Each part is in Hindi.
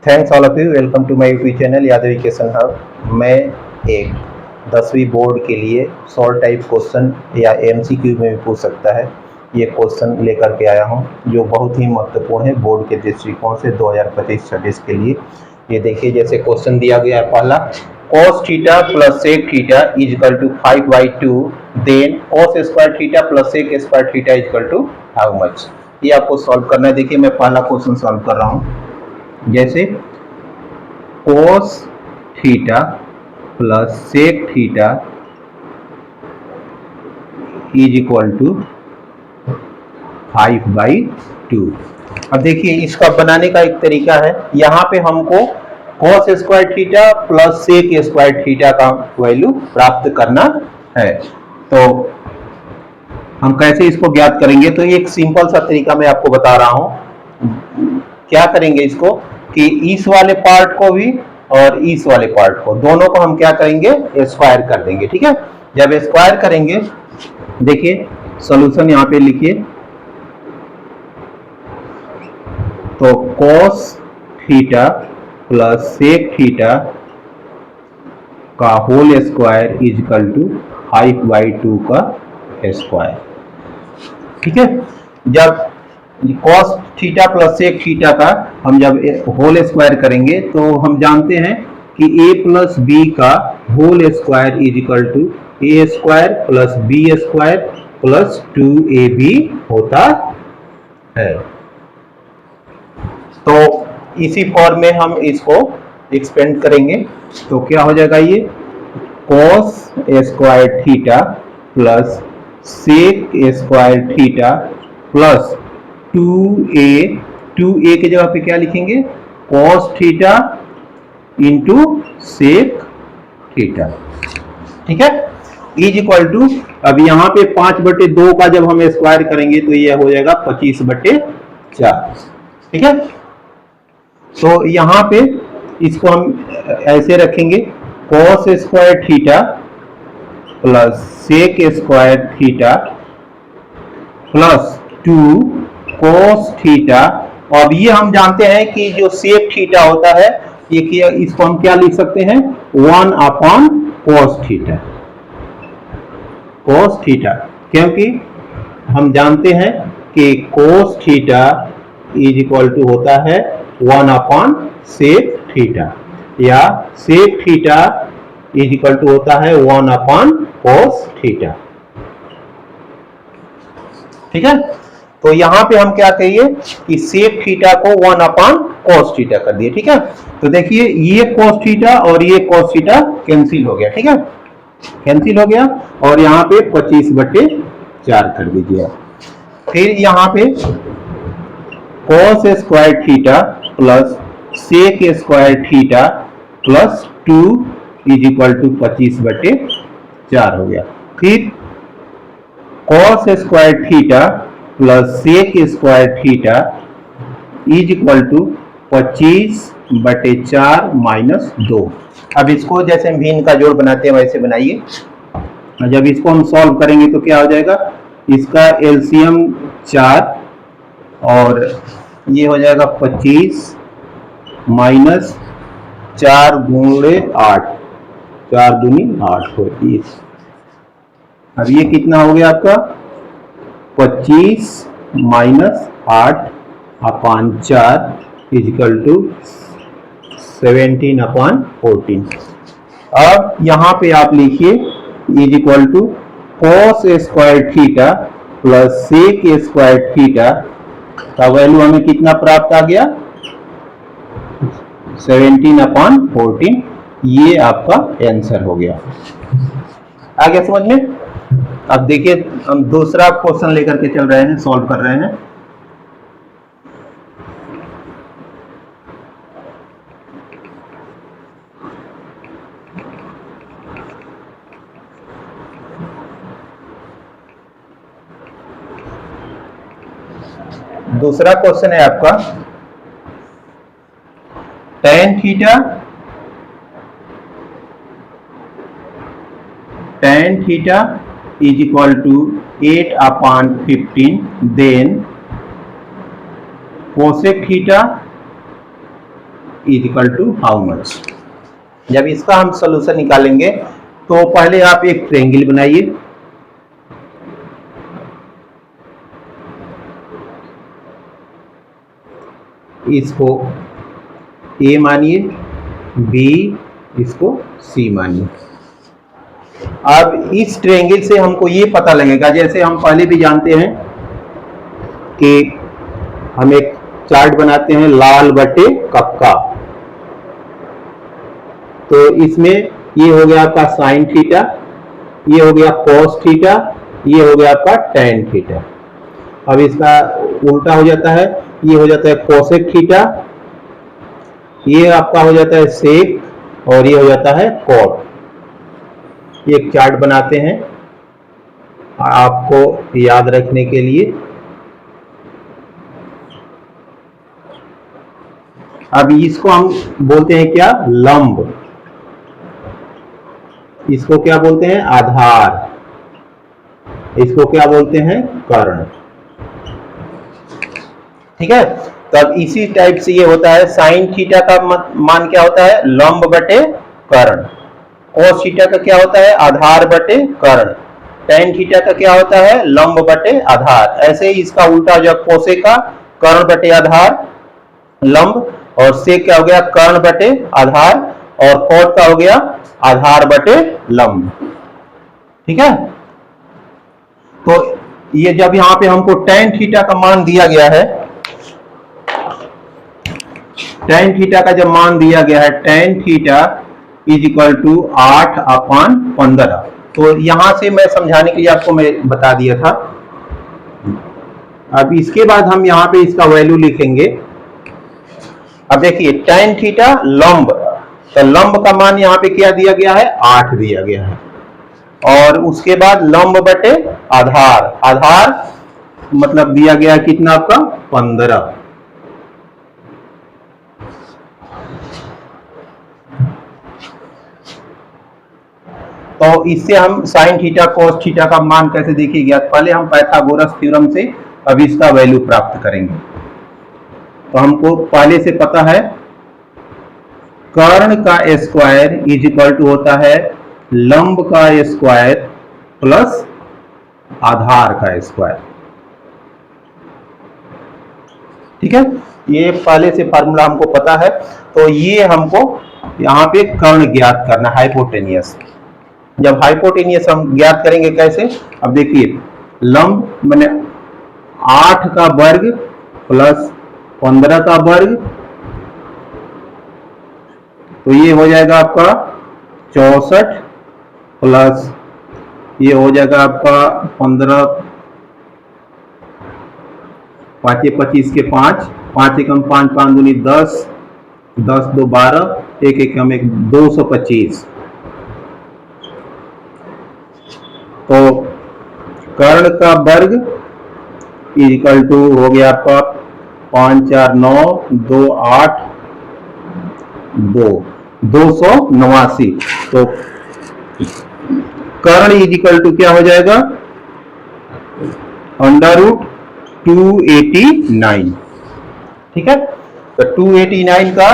Thanks all of you. Welcome to my YouTube channel Yadav education hub. मैं एक 10वीं बोर्ड के लिए शॉर्ट टाइप क्वेश्चन या एमसीक्यू में भी पूछ सकता है ये क्वेश्चन लेकर के आया हूं, जो बहुत ही महत्वपूर्ण है बोर्ड के दृष्टिकोण से 2025-26 के लिए। ये देखिए, जैसे क्वेश्चन दिया गया है पहला, cos theta plus sec theta is equal to 5/2, then cos square theta plus sec square theta is equal to how much. ये आपको सॉल्व करना है। देखिए, मैं पहला क्वेश्चन सॉल्व कर रहा हूँ। जैसे cos theta plus sec theta is equal to 5/2। अब देखिए, इसका बनाने का एक तरीका है। यहाँ पे हमको cos square theta plus sec square theta का वैल्यू प्राप्त करना है। तो हम कैसे इसको ज्ञात करेंगे? तो एक सिंपल सा तरीका मैं आपको बता रहा हूं। क्या करेंगे इसको कि इस वाले पार्ट को भी और इस वाले पार्ट को, दोनों को हम क्या करेंगे, स्क्वायर कर देंगे। ठीक है, जब स्क्वायर करेंगे, देखिए सॉल्यूशन यहां पे लिखिए। तो cos theta plus sec theta का whole square is equal to 5/2 का स्क्वायर। ठीक है, जब cos theta plus sec theta का हम जब होल स्क्वायर करेंगे तो हम जानते हैं कि a प्लस बी का whole square is equal to A square plus B square plus 2ab होता है। तो इसी फॉर्म में हम इसको एक्सपेंड करेंगे। तो क्या हो जाएगा, ये cos square theta plus sec square theta plus 2a के जगह पे क्या लिखेंगे, cos theta into sec theta. ठीक है, इज इक्वल टू, अब यहाँ पे 5/2 का जब हम स्क्वायर करेंगे तो यह हो जाएगा 25/4। ठीक है, तो यहाँ पे इसको हम ऐसे रखेंगे, cos square theta plus sec square theta plus 2 cos theta. अब ये हम जानते हैं कि जो sec थीटा होता है, ये इसको हम क्या लिख सकते हैं, 1/cos थीटा। cos थीटा, क्योंकि हम जानते हैं कि cos theta is equal to होता है 1/sec थीटा, या sec theta is equal to होता है 1/cos थीटा। ठीक है, तो यहां पे हम क्या कहिए कि sec थीटा को 1/cos थीटा कर दिए। ठीक है, तो देखिए ये cos थीटा और ये cos थीटा कैंसिल हो गया। ठीक है, कैंसिल हो गया, और यहाँ पे 25/4 कर दीजिए। फिर यहाँ पे cos square theta plus sec square theta plus 2 is equal to 25/4 हो गया। फिर cos square theta plus sec square theta is equal to 25/4 minus 2। अब इसको जैसे हम भिन्न का जोड़ बनाते हैं वैसे बनाइए। जब इसको हम सॉल्व करेंगे तो क्या हो जाएगा, इसका एलसीएम 4 और ये हो जाएगा 25 माइनस 4 गुणे 8, 4 दूनी 8 होती है। अब ये कितना हो गया आपका, 25 माइनस 8/4 इज इक्वल टू 17/14। अब यहां पे आप लिखिए is equal to cos square theta plus sec square theta का वैल्यू हमें कितना प्राप्त आ गया, 17/14। ये आपका आंसर हो गया। आ गया समझ में? अब देखिए, हम दूसरा क्वेश्चन लेकर के चल रहे हैं, सॉल्व कर रहे हैं। दूसरा क्वेश्चन है आपका, tan theta is equal to 8/15, then cosec theta is equal to how much. जब इसका हम सोल्यूशन निकालेंगे तो पहले आप एक ट्रायंगल बनाइए। इसको ए मानिए, बी, इसको सी मानिए। अब इस ट्रायंगल से हमको ये पता लगेगा, जैसे हम पहले भी जानते हैं कि हम एक चार्ट बनाते हैं लाल बटे कक्का। तो इसमें ये हो गया आपका साइन थीटा, ये हो गया कॉस थीटा, ये हो गया आपका टेन थीटा। अब इसका उल्टा हो जाता है, ये हो जाता है कोसेक थीटा, ये आपका हो जाता है सेक, और ये हो जाता है कॉट। एक चार्ट बनाते हैं आपको याद रखने के लिए। अब इसको हम बोलते हैं क्या, लंब। इसको क्या बोलते हैं, आधार। इसको क्या बोलते हैं, कर्ण। ठीक है। तब इसी टाइप से ये होता है, साइन थीटा का मान क्या होता है, लंब बटे कर्ण। कोस थीटा का क्या होता है, आधार बटे कर्ण। टेन थीटा का क्या होता है, लंब बटे आधार। ऐसे ही इसका उल्टा जो कोसे का कर्ण बटे आधार लंब, और से क्या हो गया, कर्ण बटे आधार, और कोट का हो गया आधार बटे लंब। ठीक है। तो ये जब यहां पे हमको टेन थीटा का मान दिया गया है, टेन थीटा का जब मान दिया गया है, tan theta is equal to 8/15। तो यहां से मैं समझाने के लिए आपको मैं बता दिया था। अब इसके बाद हम यहां पे इसका वैल्यू लिखेंगे। अब देखिए टेन थीटा लंब, तो लंब का मान यहां पे क्या दिया गया है, 8 दिया गया है। और उसके बाद लंब बटे आधार, आधार मतलब दिया गया कितना आपका, 15। तो इससे हम साइन थीटा कोस थीटा का मान कैसे देखिए, पहले हम पाइथागोरस थ्योरम से अब इसका वैल्यू प्राप्त करेंगे। तो हमको पहले से पता है कर्ण का स्क्वायर इज इक्वल टू होता है लंब का स्क्वायर प्लस आधार का स्क्वायर। ठीक है, ये पहले से फार्मूला हमको पता है। तो ये हमको यहाँ पे कर्ण ज्ञात करना, हाइपोटेनियस। जब हाइपोटेनियस हम ज्ञात करेंगे कैसे, अब देखिए लंब मैंने 8 का वर्ग प्लस 15 का वर्ग, तो ये हो जाएगा आपका 64 प्लस ये हो जाएगा आपका 15, 5 25 के 5, 5 एकम 5, 5 दूनी 10, 10 2 12, 1 एकम 1 225। तो कर्ण का वर्ग इक्वल टू हो गया आपका 5 4 9 2 8 2 289। तो कर्ण इक्वल टू क्या हो जाएगा, √289। ठीक है। तो 289 का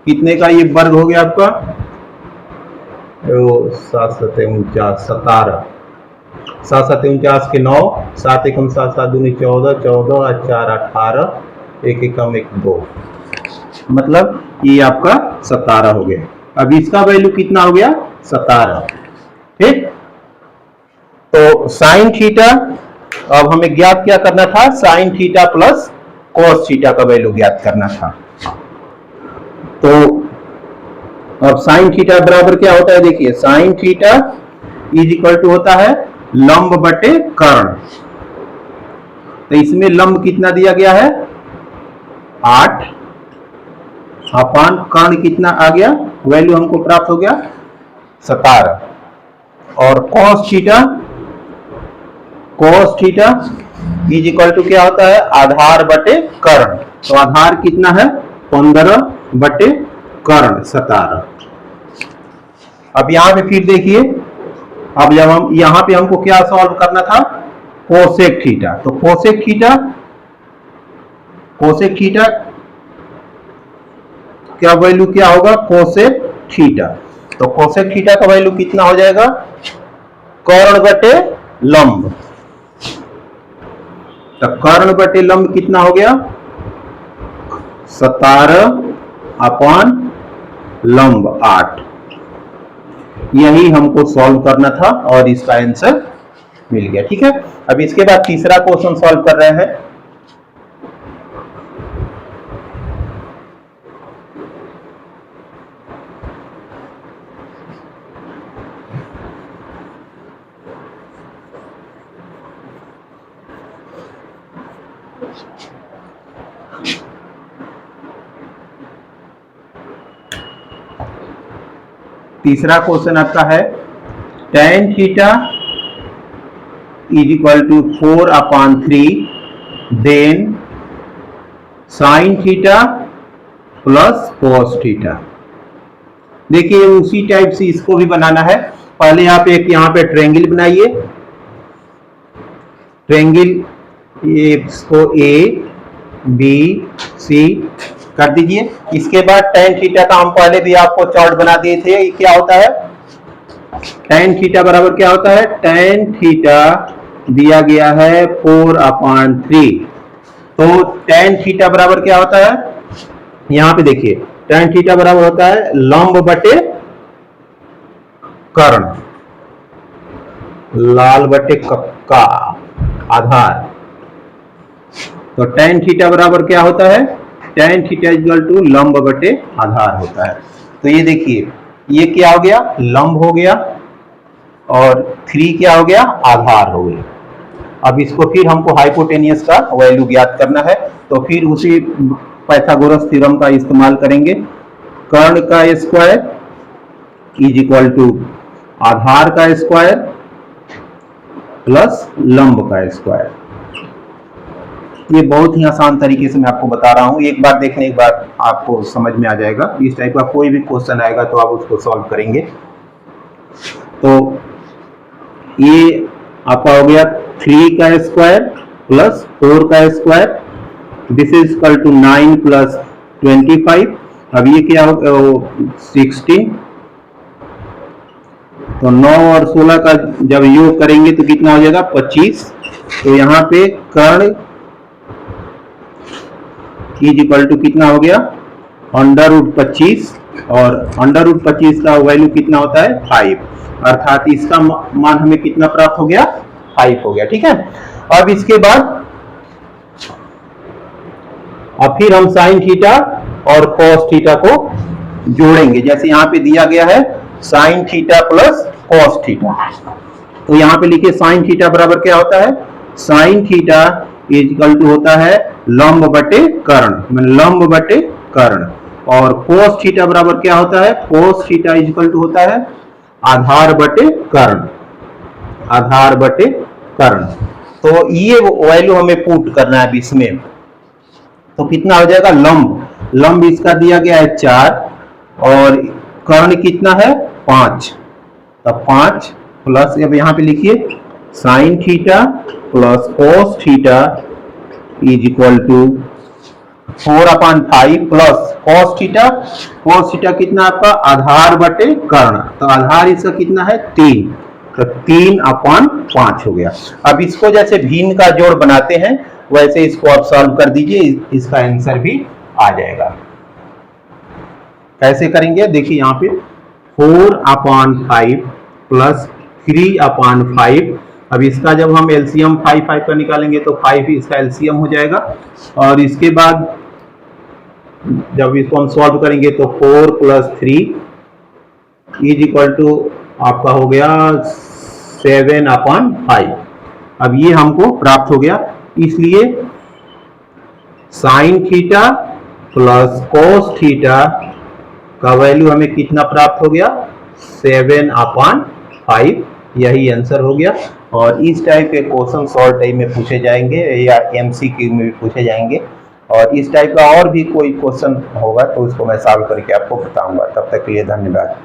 कितने का ये वर्ग हो गया आपका, 7 7 49 17, 7 7 49 के 9, 7 एकम 7 7 दूनी 14, 14 और 4 18, 1 एकम 1 2, मतलब ये आपका 17 हो गया। अब इसका वैल्यू कितना हो गया, 17। ठीक। तो साइन थीटा, अब हमें ज्ञात क्या करना था, sign theta plus cos theta का वैल्यू ज्ञात करना था। तो अब साइन थीटा बराबर क्या होता है, देखिए sine theta is equal to होता है लंब बटे कर्ण। तो इसमें लंब कितना दिया गया है, 8 अपान कर्ण कितना आ गया, वैल्यू हमको प्राप्त हो गया 17। और cos theta is equal to क्या होता है, आधार बटे कर्ण। तो आधार कितना है, 15 बटे कर्ण 17। अब यहां पे फिर देखिए, अब जब हम यहां पे हमको क्या सॉल्व करना था, कोसेक थीटा। तो कोसेक थीटा क्या वैल्यू क्या होगा, कोसेक थीटा। तो कोसेक थीटा का वैल्यू कितना हो जाएगा, कर्ण बटे लंब। तो कर्ण बटे लंब कितना हो गया, 17 अपान लंब 8। यही हमको सॉल्व करना था और इसका आंसर मिल गया। ठीक है, अब इसके बाद तीसरा क्वेश्चन सॉल्व कर रहे हैं। तीसरा क्वेश्चन आपका है tan theta is equal to 4/3 then sin theta plus cos theta. देखिए उसी टाइप से इसको भी बनाना है। पहले आप एक यहाँ पे ट्रायंगल बनाइए, ट्रायंगल इसको ए बी सी कर दीजिए। इसके बाद tan थीटा का हम पहले भी आपको चार्ट बना दिए थे। ये क्या होता है, tan थीटा बराबर क्या होता है, tan थीटा दिया गया है 4/3। तो tan थीटा बराबर क्या होता है, यहां पे देखिए tan थीटा बराबर होता है लंब बटे कर्ण, लाल बटे कक्का आधार। तो tan थीटा बराबर क्या होता है, tan थीटा इक्वल टू लंब बटे आधार होता है। तो ये देखिए ये क्या हो गया, लंब हो गया और 3 क्या हो गया, आधार हो गया। अब इसको फिर हमको हाइपोटेनियस का वैल्यू ज्ञात करना है। तो फिर उसी पाइथागोरस थ्योरम का इस्तेमाल करेंगे। कर्ण का स्क्वायर इज इक्वल टू आधार का स्क्वायर प्लस लंब का स्क्वायर। ये बहुत ही आसान तरीके से मैं आपको बता रहा हूं, एक बार देखने के बाद आपको समझ में आ जाएगा। इस टाइप का कोई भी क्वेश्चन आएगा तो आप उसको सॉल्व करेंगे। तो ये आपका हो गया 3 का स्क्वायर प्लस 4 का square, this is equal to 9 plus 25। अब ये क्या होगा 16। तो 9 और 16 का जब योग करेंगे तो कितना हो जाएगा 25। तो यहाँ पे कर्ण इज इक्वल टू कितना हो गया √25 और √25 का वैल्यू कितना होता है 5, अर्थात इसका मान हमें कितना प्राप्त हो गया 5 हो गया। ठीक है, अब इसके बाद अब फिर हम साइन थीटा और कॉस थीटा को जोड़ेंगे। जैसे यहाँ पे दिया गया है sine theta plus cos theta, तो यहाँ पे लिखिए साइन थीटा बराबर क्या होता है, sine theta is equal to होता है लंब बटे कर्ण, लंब बटे कर्ण। और कोस थीटा बराबर क्या होता है, cos theta is equal to होता है आधार बटे कर्ण, आधार बटे कर्ण। तो ये वैल्यू हमें पुट करना है इसमें। तो कितना हो जाएगा, लंब, लंब इसका दिया गया है 4 और कर्ण कितना है 5। तो 5 प्लस अब यहाँ पे लिखिए sine theta plus cos theta is equal to 4/5 plus cos theta, cos theta कितना आपका आधार बटे कर्ण। तो आधार इसका कितना है 3, तो 3/5 हो गया। अब इसको जैसे भिन्न का जोड़ बनाते हैं वैसे इसको आप सॉल्व कर दीजिए, इसका आंसर भी आ जाएगा। कैसे करेंगे, देखिए यहाँ पे 4/5 प्लस 3/5। अब इसका जब हम एलसीएम 5 का निकालेंगे तो 5 इसका एलसीएम हो जाएगा। और इसके बाद जब इसको हम सॉल्व करेंगे तो 4 प्लस 3 इज इक्वल टू आपका हो गया 7/5। अब ये हमको प्राप्त हो गया, इसलिए sign theta plus cos theta का वैल्यू हमें कितना प्राप्त हो गया 7/5, यही आंसर हो गया। और इस टाइप के क्वेश्चन शॉर्ट टाइम में पूछे जाएंगे या एमसीक्यू में भी पूछे जाएंगे। और इस टाइप का और भी कोई क्वेश्चन होगा तो उसको मैं सॉल्व करके आपको बताऊंगा। तब तक के लिए धन्यवाद।